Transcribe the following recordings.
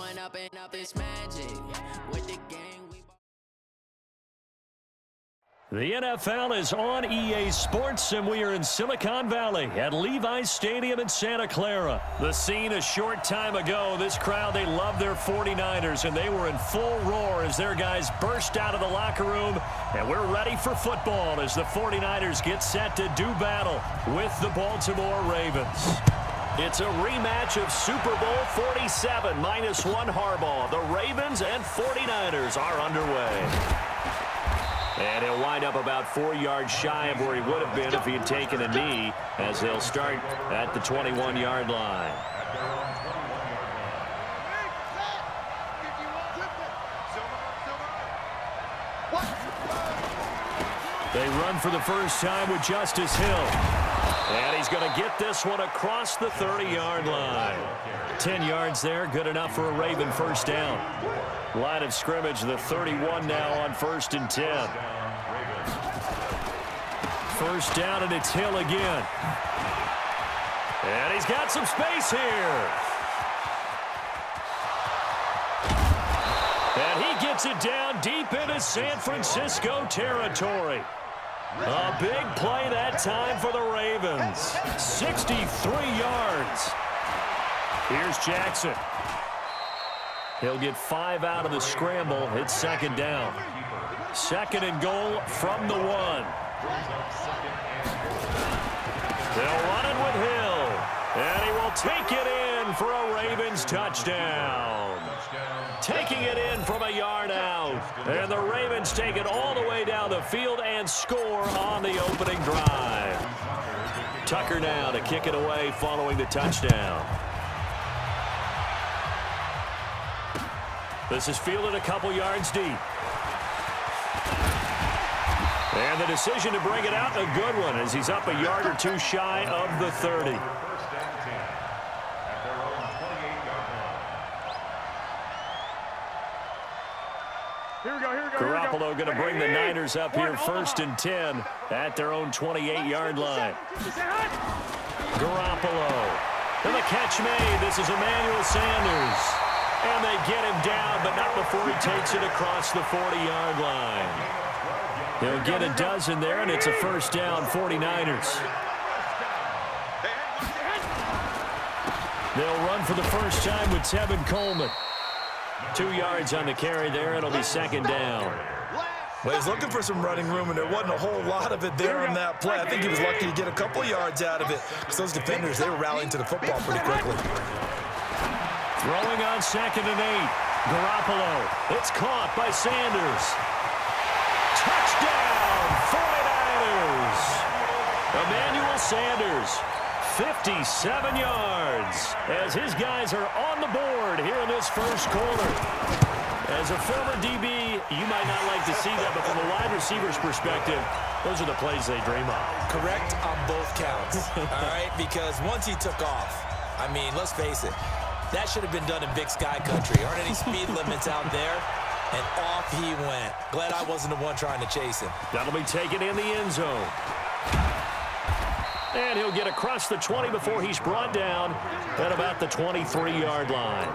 going up and up, it's magic. With the gang, we... The NFL is on EA Sports, and we are in Silicon Valley at Levi's Stadium in Santa Clara. The scene a short time ago. This crowd, they love their 49ers, and they were in full roar as their guys burst out of the locker room. And we're ready for football as the 49ers get set to do battle with the Baltimore Ravens. It's a rematch of Super Bowl 47 -1 Harbaugh. The Ravens and 49ers are underway. And he'll wind up about 4 yards shy of where he would have been if he had taken a knee, as they'll start at the 21-yard line. They run for the first time with Justice Hill. And he's going to get this one across the 30-yard line. 10 yards there, good enough for a Raven first down. Line of scrimmage, the 31 now on 1st and 10. First down, and it's Hill again. And he's got some space here. And he gets it down deep into San Francisco territory. A big play that time for the Ravens. 63 yards. Here's Jackson. He'll get 5 out of the scramble. It's second down. Second and goal from the 1. They'll run it with Hill. And he will take it in for a Ravens touchdown. Taking it in from a yard out. And the Ravens take it all the way down the field and score on the opening drive. Tucker now to kick it away following the touchdown. This is fielded a couple yards deep. And the decision to bring it out, a good one, as he's up a yard or two shy of the 30. Garoppolo going to bring the Niners up here 1st and 10 at their own 28-yard line. Garoppolo. And the catch made. This is Emmanuel Sanders. And they get him down, but not before he takes it across the 40-yard line. He'll get a dozen there, and it's a first down, 49ers. They'll run for the first time with Tevin Coleman. 2 yards on the carry there. It'll be second down. Well, he's looking for some running room, and there wasn't a whole lot of it there on that play. I think he was lucky to get a couple yards out of it, because those defenders, they were rallying to the football pretty quickly. Throwing on 2nd and 8. Garoppolo. It's caught by Sanders. Touchdown, 49ers. Emmanuel Sanders, 57 yards, as his guys are on the board here in this first quarter. As a former DB, you might not like to see that, but from a wide receiver's perspective, those are the plays they dream of. Correct on both counts, all right? Because once he took off, I mean, let's face it, that should have been done in Big Sky Country. Aren't any speed limits out there? And off he went. Glad I wasn't the one trying to chase him. That'll be taken in the end zone. And he'll get across the 20 before he's brought down at about the 23-yard line.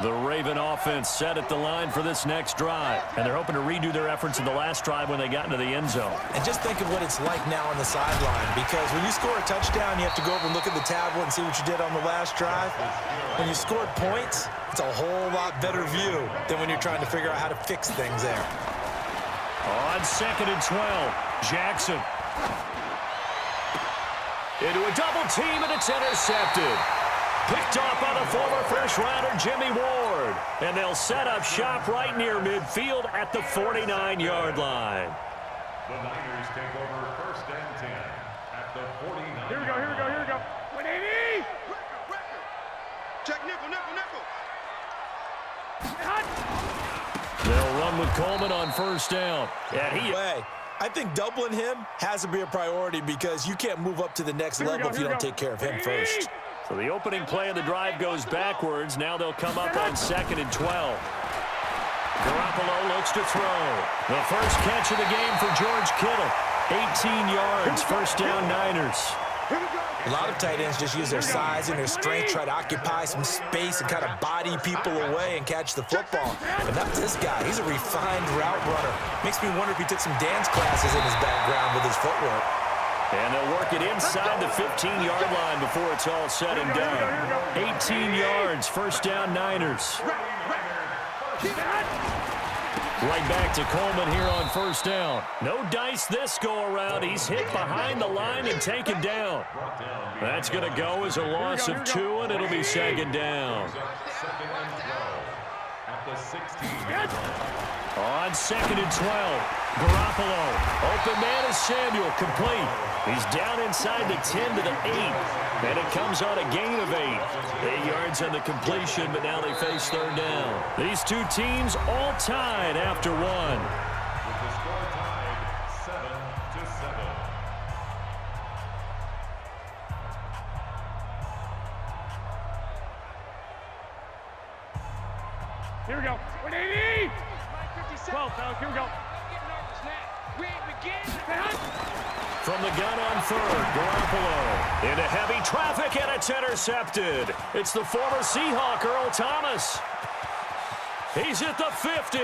The Raven offense set at the line for this next drive. And they're hoping to redo their efforts in the last drive when they got into the end zone. And just think of what it's like now on the sideline. Because when you score a touchdown, you have to go over and look at the tablet and see what you did on the last drive. When you scored points, it's a whole lot better view than when you're trying to figure out how to fix things there. On 2nd and 12, Jackson. Into a double team, and it's intercepted. Picked off by the former first-rounder Jimmy Ward. And they'll set up shop right near midfield at the 49-yard line. The Niners take over 1st and 10 at the 49. Here we go. 180! Check nickel. They'll run with Coleman on first down. And I think doubling him has to be a priority because you can't move up to the next level if you don't take care of him first. So the opening play of the drive goes backwards. Now they'll come up on 2nd and 12. Garoppolo looks to throw. The first catch of the game for George Kittle. 18 yards, first down Niners. A lot of tight ends just use their size and their strength, try to occupy some space and kind of body people away and catch the football. But not this guy. He's a refined route runner. Makes me wonder if he took some dance classes in his background with his footwork. And they'll work it inside the 15-yard line before it's all said and done. 18 yards, first down Niners. Right back to Coleman here on first down. No dice this go-around. He's hit behind the line and taken down. That's going to go as a loss of 2, and it'll be second down. On 2nd and 12, Garoppolo. Open man is Samuel, complete. He's down inside the 10 to the 8, and it comes on a gain of 8. 8 yards on the completion, but now they face third down. These two teams all tied after 1. With the score tied 7-7. Here we go. 180! 12, fellas, here we go. From the gun on third, Garoppolo into heavy traffic, and it's intercepted. It's the former Seahawk, Earl Thomas. He's at the 50.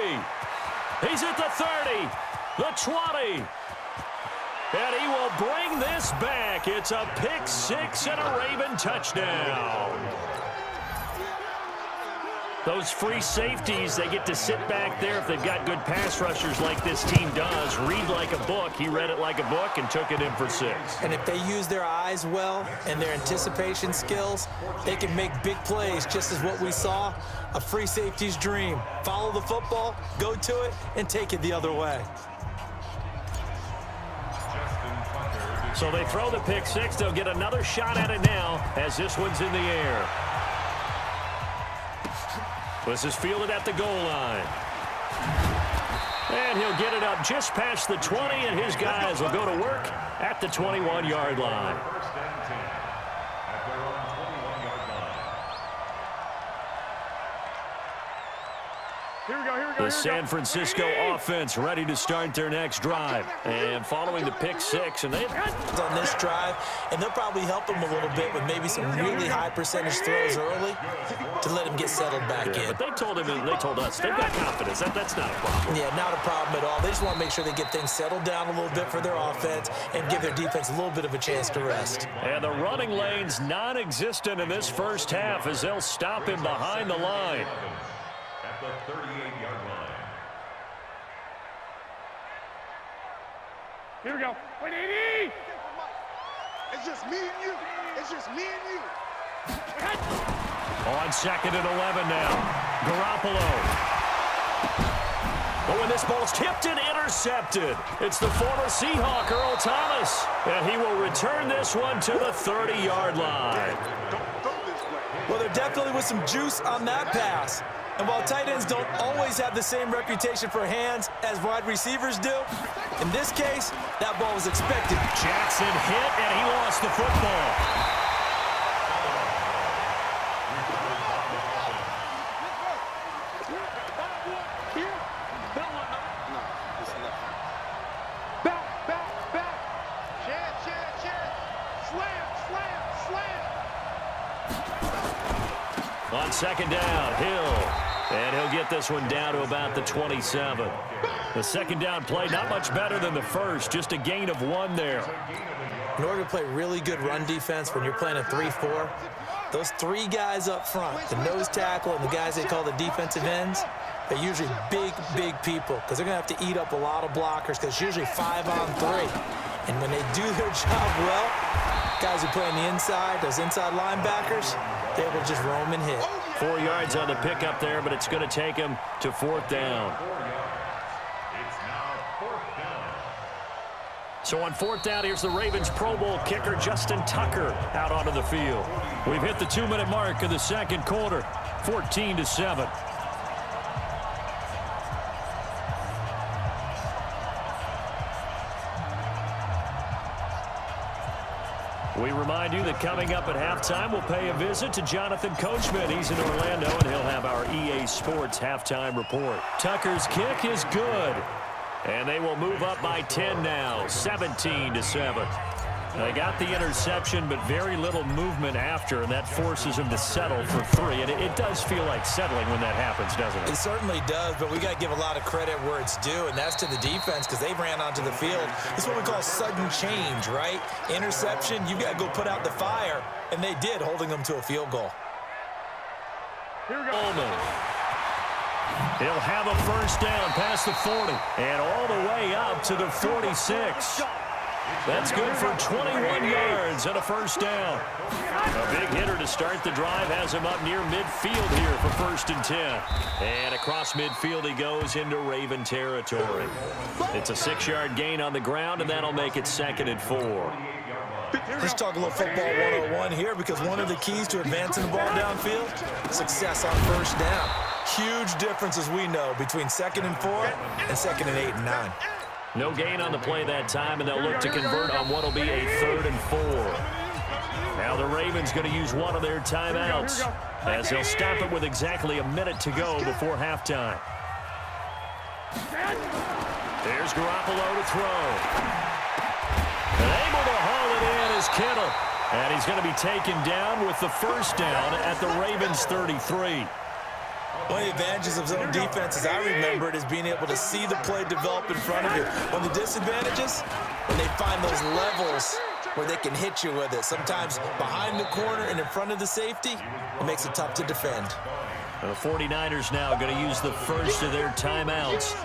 He's at the 30, the 20. And he will bring this back. It's a pick 6 and a Raven touchdown. Those free safeties, they get to sit back there if they've got good pass rushers like this team does. Read like a book. He read it like a book and took it in for 6. And if they use their eyes well and their anticipation skills, they can make big plays, just as what we saw, a free safety's dream. Follow the football, go to it, and take it the other way. So they throw the pick 6. They'll get another shot at it now as this one's in the air. This is fielded at the goal line. And he'll get it up just past the 20, and his guys will go to work at the 21-yard line. First and 10 at their own 21-yard line. Here we go, here we go. The San Francisco offense ready to start their next drive. And following the pick 6, and they've On this drive, and they'll probably help them a little bit with maybe some really high percentage throws early to let him get settled back in. But they told us they've got confidence. That's not a problem. Yeah, not a problem at all. They just want to make sure they get things settled down a little bit for their offense and give their defense a little bit of a chance to rest. And the running lane's non-existent in this first half as they'll stop him behind the line. At the 38-yard line. Here we go. 180! It's just me and you. It's just me and you. On 2nd and 11 now. Garoppolo. Oh, and this ball's tipped and intercepted. It's the former Seahawk, Earl Thomas. And he will return this one to the 30-yard line. Don't go this way. Well, there definitely was some juice on that pass. And while tight ends don't always have the same reputation for hands as wide receivers do, in this case, that ball was expected. Jackson hit, and he lost the football. On 2nd down, Hill. And he'll get this one down to about the 27. The 2nd down play, not much better than the first, just a gain of 1 there. In order to play really good run defense when you're playing a 3-4, those 3 guys up front, the nose tackle and the guys they call the defensive ends, they're usually big, big people because they're going to have to eat up a lot of blockers because it's usually 5 on 3. And when they do their job well, guys who play on the inside, those inside linebackers, they're able to just roam and hit. 4 yards on the pickup there, but it's going to take him to 4th down. It's now 4th down. So on 4th down, here's the Ravens Pro Bowl kicker Justin Tucker out onto the field. We've hit the 2-minute mark of the second quarter, 14-7. We remind you that coming up at halftime, we'll pay a visit to Jonathan Coachman. He's in Orlando, and he'll have our EA Sports halftime report. Tucker's kick is good. And they will move up by 10 now, 17-7. They got the interception, but very little movement after, and that forces them to settle for 3. And it does feel like settling when that happens, doesn't it? It certainly does, but we got to give a lot of credit where it's due, and that's to the defense because they ran onto the field. It's what we call sudden change, right? Interception, you got to go put out the fire, and they did, holding them to a field goal. Here we go. Ullman. He'll have a first down past the 40 and all the way up to the 46. That's good for 21 yards and a first down. A big hitter to start the drive has him up near midfield here for 1st and 10. And across midfield he goes into Raven territory. It's a 6-yard gain on the ground, and that'll make it 2nd and 4. Let's talk a little football 101 here because one of the keys to advancing the ball downfield, success on first down. Huge difference, as we know, between 2nd and 4 and 2nd and 8 and 9. No gain on the play that time, and they'll look to convert on what will be a 3rd and 4. Now the Ravens going to use one of their timeouts as they'll stop it with exactly a minute to go before halftime. There's Garoppolo to throw. And able to haul it in is Kittle. And he's going to be taken down with the first down at the Ravens' 33. One of the advantages of zone defense, as I remember it, is being able to see the play develop in front of you. One of the disadvantages, when they find those levels where they can hit you with it. Sometimes behind the corner and in front of the safety, it makes it tough to defend. The 49ers now going to use the first of their timeouts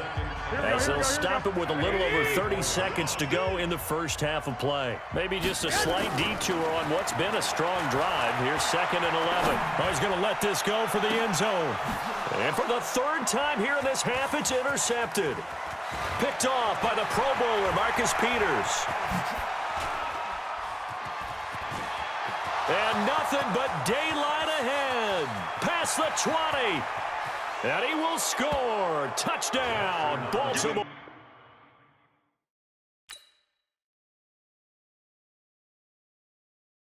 as they'll stop it with a little over 30 seconds to go in the first half of play. Maybe just a slight detour on what's been a strong drive. Here's 2nd and 11. Oh, he's going to let this go for the end zone. And for the 3rd time here in this half, it's intercepted. Picked off by the Pro Bowler, Marcus Peters. And nothing but daylight ahead. Past the 20. And he will score. Touchdown, Baltimore.